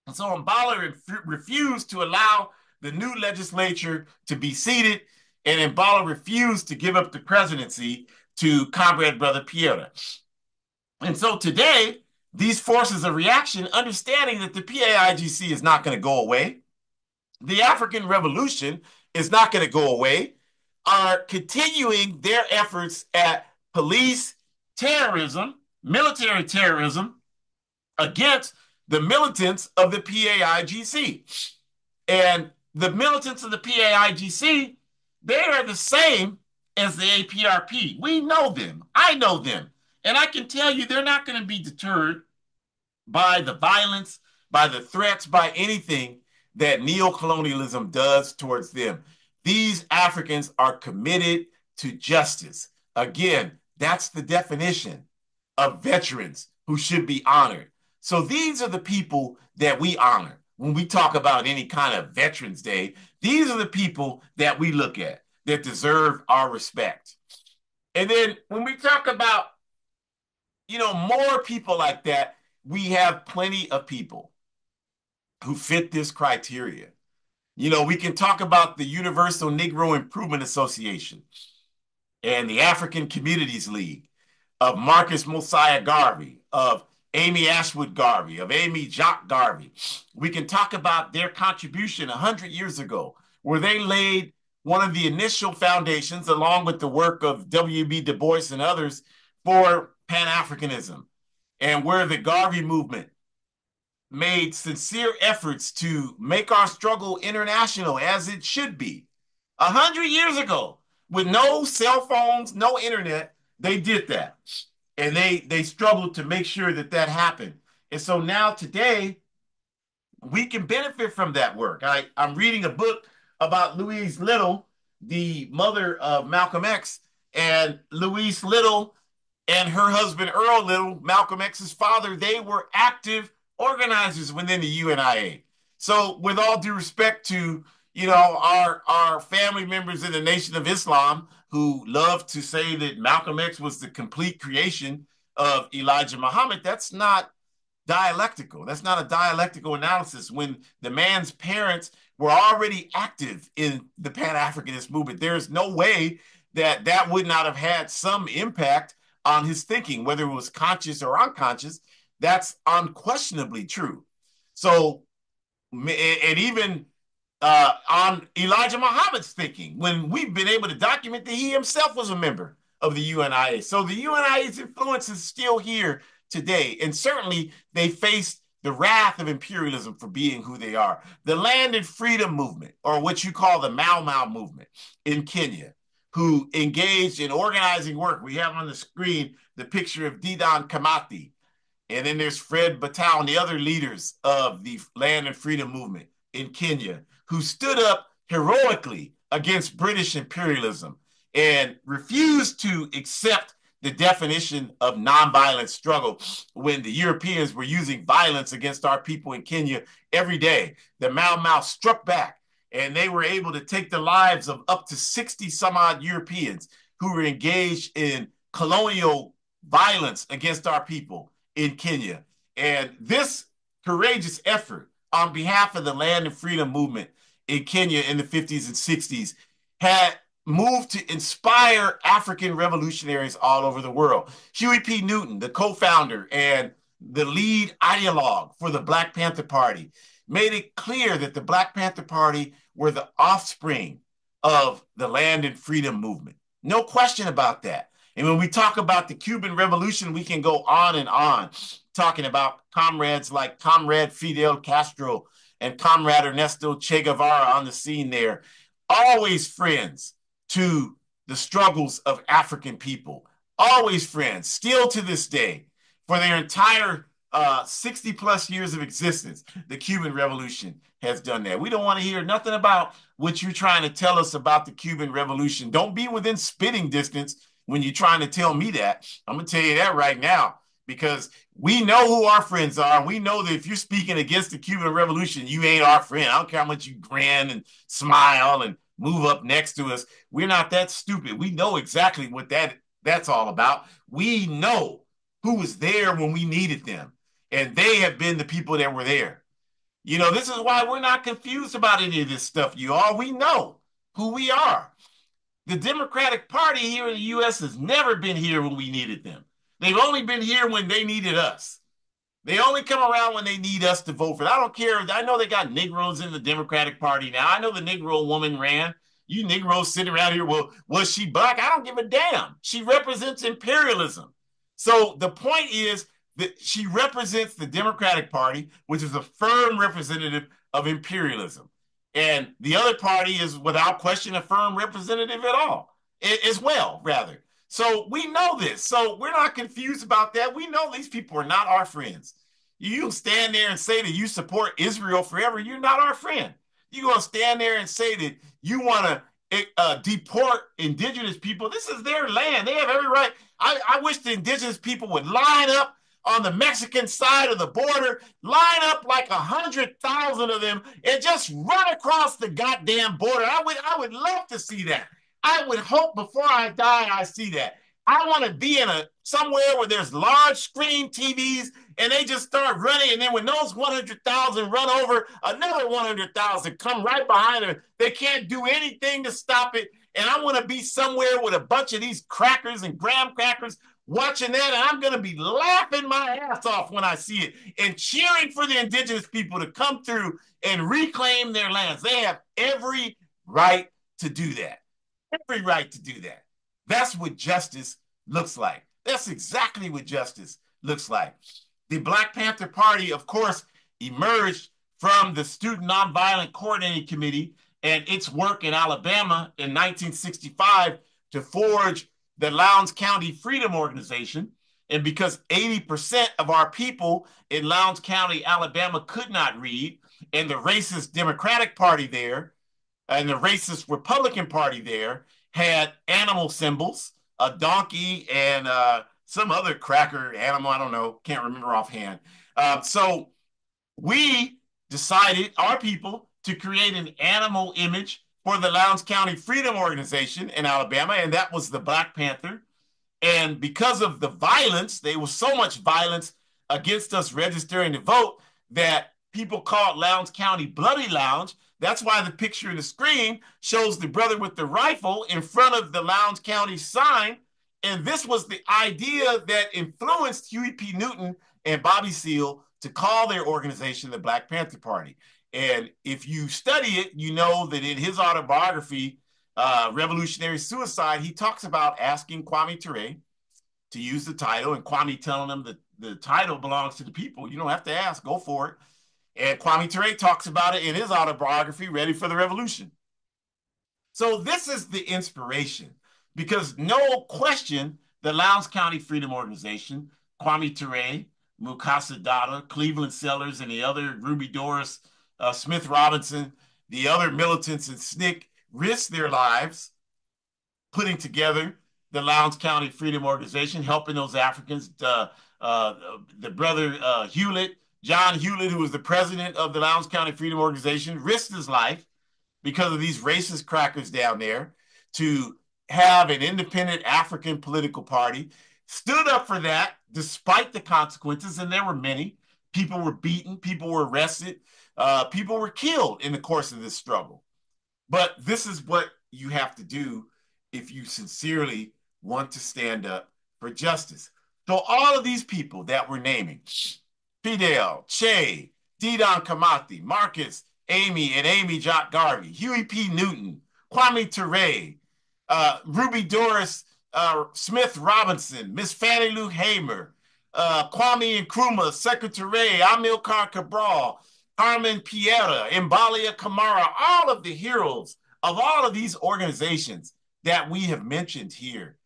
And so Mbala refused to allow the new legislature to be seated, and Mbala refused to give up the presidency to Comrade Brother Piera. And so today, these forces of reaction, understanding that the PAIGC is not going to go away, the African Revolution is not going to go away, are continuing their efforts at police terrorism, military terrorism against the militants of the PAIGC. And the militants of the PAIGC, they are the same as the APRP. We know them. I know them. And I can tell you they're not going to be deterred by the violence, by the threats, by anything that neocolonialism does towards them. These Africans are committed to justice. Again, that's the definition of veterans who should be honored. So these are the people that we honor when we talk about any kind of Veterans Day. These are the people that we look at that deserve our respect. And then when we talk about, more people like that, we have plenty of people who fit this criteria. We can talk about the Universal Negro Improvement Association and the African Communities League of Marcus Mosiah Garvey, of Amy Ashwood Garvey, of Amy Jock Garvey. We can talk about their contribution 100 years ago, where they laid one of the initial foundations, along with the work of W.B. Du Bois and others, for Pan Africanism, and where the Garvey movement made sincere efforts to make our struggle international as it should be. 100 years ago, with no cell phones, no internet, they did that. And they struggled to make sure that that happened. And so now today, we can benefit from that work. I'm reading a book about Louise Little, the mother of Malcolm X, and Louise Little and her husband Earl Little, Malcolm X's father, they were active organizers within the UNIA. So, with all due respect to our family members in the Nation of Islam who love to say that Malcolm X was the complete creation of Elijah Muhammad, that's not dialectical. That's not a dialectical analysis. When the man's parents were already active in the Pan Africanist movement, there's no way that that would not have had some impact on his thinking, whether it was conscious or unconscious. That's unquestionably true. So, and even on Elijah Muhammad's thinking, when we've been able to document that he himself was a member of the UNIA. So the UNIA's influence is still here today. And certainly they faced the wrath of imperialism for being who they are. The Land and Freedom Movement, or what you call the Mau Mau movement in Kenya, who engaged in organizing work. We have on the screen the picture of Dedan Kimathi. And then there's Fred Batal and the other leaders of the Land and Freedom Movement in Kenya who stood up heroically against British imperialism and refused to accept the definition of nonviolent struggle when the Europeans were using violence against our people in Kenya every day. The Mau Mau struck back, and they were able to take the lives of up to 60 some odd Europeans who were engaged in colonial violence against our people in Kenya. And this courageous effort on behalf of the Land and Freedom Movement in Kenya in the 50s and 60s had moved to inspire African revolutionaries all over the world. Huey P. Newton, the co-founder and the lead ideologue for the Black Panther Party, made it clear that the Black Panther Party were the offspring of the Land and Freedom Movement. No question about that. And when we talk about the Cuban Revolution, we can go on, talking about comrades like Comrade Fidel Castro and Comrade Ernesto Che Guevara on the scene there, always friends to the struggles of African people, always friends, still to this day, for their entire 60 plus years of existence. The Cuban Revolution has done that. We don't want to hear nothing about what you're trying to tell us about the Cuban Revolution. Don't be within spitting distance when you're trying to tell me that. I'm going to tell you that right now, because we know who our friends are. We know that if you're speaking against the Cuban Revolution, you ain't our friend. I don't care how much you grin and smile and move up next to us. We're not that stupid. We know exactly what that's all about. We know who was there when we needed them, and they have been the people that were there. This is why we're not confused about any of this stuff, you all. We know who we are. The Democratic Party here in the U.S. has never been here when we needed them. They've only been here when they needed us. They only come around when they need us to vote for them. I don't care. I know they got Negroes in the Democratic Party now. I know the Negro woman ran. You Negroes sitting around here, well, was she black? I don't give a damn. She represents imperialism. So the point is that she represents the Democratic Party, which is a firm representative of imperialism. And the other party is, without question, a firm representative at all, as well, rather. So we know this. So we're not confused about that. We know these people are not our friends. You stand there and say that you support Israel forever. You're not our friend. You're going to stand there and say that you want to deport indigenous people. This is their land. They have every right. I wish the indigenous people would line up on the Mexican side of the border, line up like 100,000 of them, and just run across the goddamn border. I would love to see that. I would hope before I die I see that. I want to be in a somewhere where there's large screen TVs and they just start running. And then when those 100,000 run over, another 100,000 come right behind them. They can't do anything to stop it. And I want to be somewhere with a bunch of these crackers and graham crackers watching that. And I'm going to be laughing my ass off when I see it and cheering for the indigenous people to come through and reclaim their lands. They have every right to do that. Every right to do that. That's what justice looks like. That's exactly what justice looks like. The Black Panther Party, of course, emerged from the Student Nonviolent Coordinating Committee and its work in Alabama in 1965 to forge the Lowndes County Freedom Organization. And because 80% of our people in Lowndes County, Alabama could not read, and the racist Democratic Party there and the racist Republican Party there had animal symbols, a donkey and some other cracker animal. I don't know, can't remember offhand. So we decided, our people, to create an animal image for the Lowndes County Freedom Organization in Alabama, and that was the Black Panther. And because of the violence, there was so much violence against us registering to vote that people called Lowndes County Bloody Lounge. That's why the picture in the screen shows the brother with the rifle in front of the Lowndes County sign. And this was the idea that influenced Huey P. Newton and Bobby Seale to call their organization the Black Panther Party. And if you study it, you know that in his autobiography, Revolutionary Suicide, he talks about asking Kwame Ture to use the title, and Kwame telling him that the title belongs to the people. You don't have to ask, go for it. And Kwame Ture talks about it in his autobiography, Ready for the Revolution. So this is the inspiration, because no question, the Lowndes County Freedom Organization, Kwame Ture, Mukasa Dada, Cleveland Sellers, and the other Ruby Doris, Smith Robinson, the other militants in SNCC risked their lives putting together the Lowndes County Freedom Organization, helping those Africans. The brother Hewlett, John Hewlett, who was the president of the Lowndes County Freedom Organization, risked his life because of these racist crackers down there to have an independent African political party, stood up for that despite the consequences, and there were many. People were beaten, people were arrested, people were killed in the course of this struggle. But this is what you have to do if you sincerely want to stand up for justice. So all of these people that we're naming, Fidel, Che, Didon Kamati, Marcus, Amy, and Amy Jock Garvey, Huey P. Newton, Kwame Ture, Ruby Doris Smith Robinson, Miss Fannie Lou Hamer, Kwame Nkrumah, Secretary Amilcar Cabral, Carmen Piera, Mbalia Kamara, all of the heroes of all of these organizations that we have mentioned here.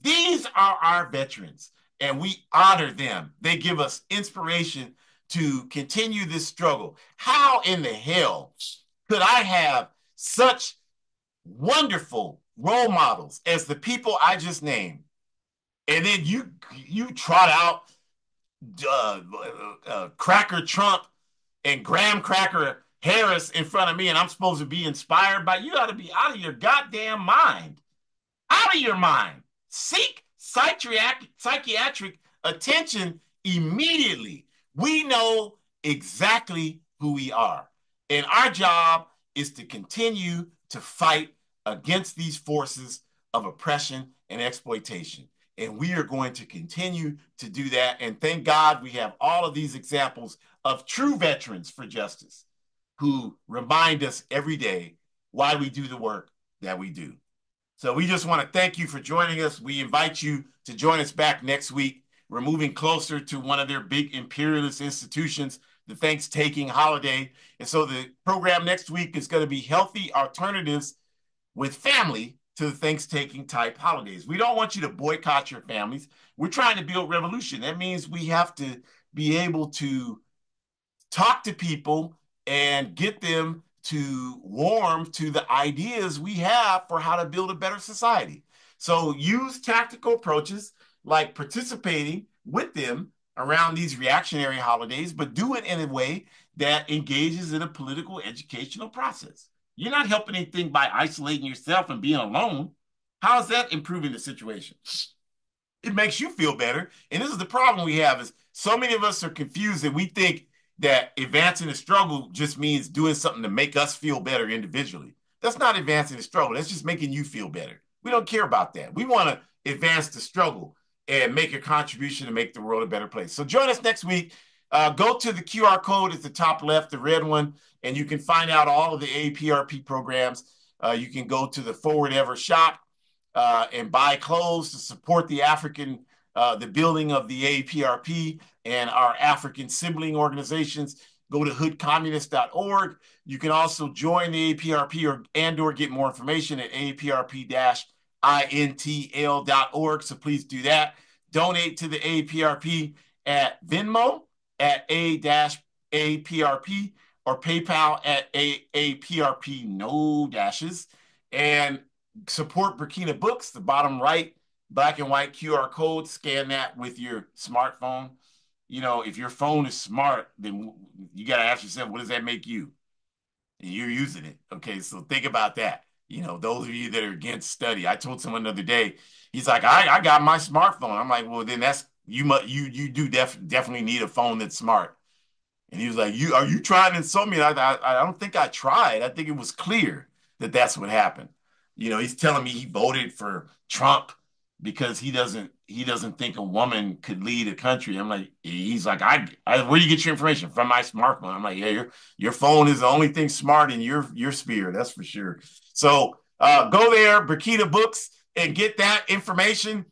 These are our veterans, and we honor them. They give us inspiration to continue this struggle. How in the hell could I have such wonderful role models as the people I just named, and then you trot out Cracker Trump and Graham Cracker Harris in front of me, and I'm supposed to be inspired by you? Got to be out of your goddamn mind. Out of your mind. Seek psychiatric attention immediately. We know exactly who we are. And our job is to continue to fight against these forces of oppression and exploitation. And we are going to continue to do that. And thank God we have all of these examples of true veterans for justice who remind us every day why we do the work that we do. So we just want to thank you for joining us. We invite you to join us back next week. We're moving closer to one of their big imperialist institutions, the Thanksgiving holiday. And so the program next week is going to be healthy alternatives with family to the Thanksgiving type holidays. We don't want you to boycott your families. We're trying to build revolution. That means we have to be able to talk to people and get them to warm to the ideas we have for how to build a better society. So use tactical approaches like participating with them around these reactionary holidays, but do it in a way that engages in a political educational process. You're not helping anything by isolating yourself and being alone. How is that improving the situation? It makes you feel better. And this is the problem we have is so many of us are confused that we think that advancing the struggle just means doing something to make us feel better individually. That's not advancing the struggle. That's just making you feel better. We don't care about that. We want to advance the struggle and make a contribution to make the world a better place. So join us next week. Go to the QR code at the top left, the red one, and you can find out all of the APRP programs. You can go to the Forward Ever shop and buy clothes to support the building of the APRP and our African sibling organizations. Go to hoodcommunist.org. You can also join the APRP or get more information at aprp-intl.org. So please do that. Donate to the APRP at Venmo at A-APRP or PayPal at APRP, no dashes. And support Burkina Books, the bottom right, black and white QR code. Scan that with your smartphone. You know, if your phone is smart, then you got to ask yourself, what does that make you? And you're using it. Okay, so think about that. You know, those of you that are against study. I told someone the other day, he's like, I got my smartphone. I'm like, well, then that's you do definitely need a phone that's smart. And he was like, "You are you trying to insult me?" I don't think I tried. I think it was clear that that's what happened. You know, he's telling me he voted for Trump because he doesn't think a woman could lead a country. I'm like, he's like, where do you get your information from my smartphone? I'm like, yeah, your phone is the only thing smart in your sphere, that's for sure. So go there, Burkina Books, and get that information.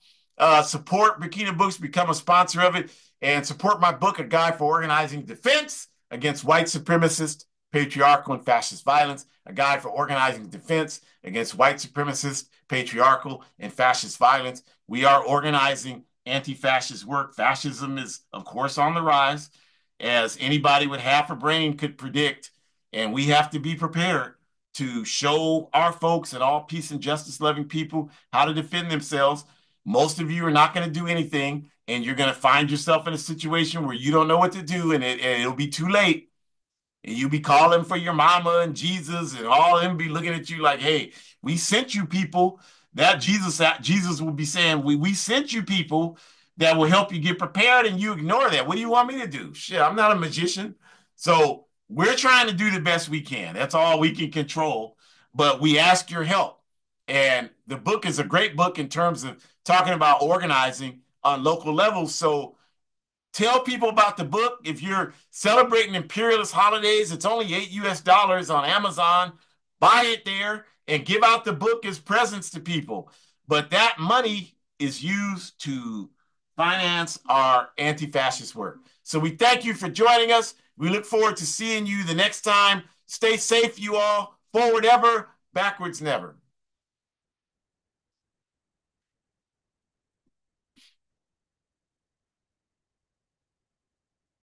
Support Burkina Books, become a sponsor of it and support my book, A Guide for Organizing Defense Against White Supremacist, Patriarchal, and Fascist Violence, A Guide for Organizing Defense Against White Supremacist, Patriarchal, and Fascist Violence. We are organizing anti-fascist work. Fascism is, of course, on the rise, as anybody with half a brain could predict, and we have to be prepared to show our folks and all peace and justice loving people how to defend themselves. Most of you are not going to do anything, and you're going to find yourself in a situation where you don't know what to do, and it'll be too late. And you'll be calling for your mama and Jesus, and all of them be looking at you like, hey, we sent you people. That Jesus will be saying, we sent you people that will help you get prepared, and you ignore that. What do you want me to do? Shit, I'm not a magician. So we're trying to do the best we can. That's all we can control. But we ask your help. And the book is a great book in terms of talking about organizing on local levels. So tell people about the book. If you're celebrating imperialist holidays, it's only $8 on Amazon. Buy it there and give out the book as presents to people. But that money is used to finance our anti-fascist work. So we thank you for joining us. We look forward to seeing you the next time. Stay safe, you all. Forward ever, backwards never.